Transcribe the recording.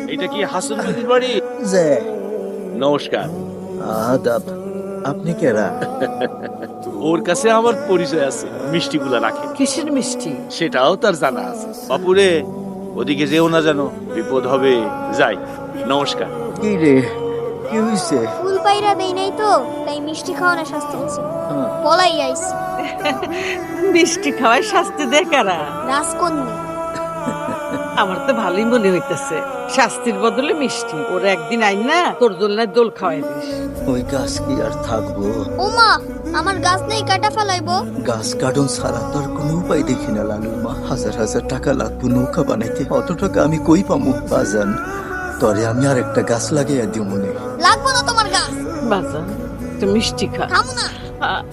এটা কি হাসান নদীর বাড়ি? যে নমস্কার। আদাব, আপনি কেরা? ওর কাছে আমার পরিচয় আছে, মিষ্টিগুলা রাখে। কিসের মিষ্টি? সেটাও তার জানা আছে। বাপুরে, ওদিকে যেও না, জানো বিপদ হবে। যাই, নমস্কার। কি রে, কি হইছে? ফুল পাইরা দেই নাই তো, তাই মিষ্টি খাওয়ানোর শাস্তি দিছে। হ্যাঁ। পলাই আইছি মিষ্টি খাওয়ায় শাস্তি দেয় কারা? রাজকন্যা। আমার তো ভালোই মনে হইতেছে, শাস্তির বদলে মিষ্টি। ওর একদিন আইন না তোর দোলনায় দোল খাওয়াই দিস। ওই গাছ কি আর থাকবো? ওমা, আমার গাছ নেই, কাটা ফেলাইবো। গাছ কাটন ছাড়া তোর কোনো উপায় দেখি না লালুর মা। হাজার হাজার টাকা লাগবো নৌকা বানাইতে, অত টাকা আমি কই পামু? বাজান, তরে আমি আর একটা গাছ লাগাইয়া দিও মনে। লাগবো না তোমার গাছ, বাজান তুই মিষ্টি খা। খামু না। আ-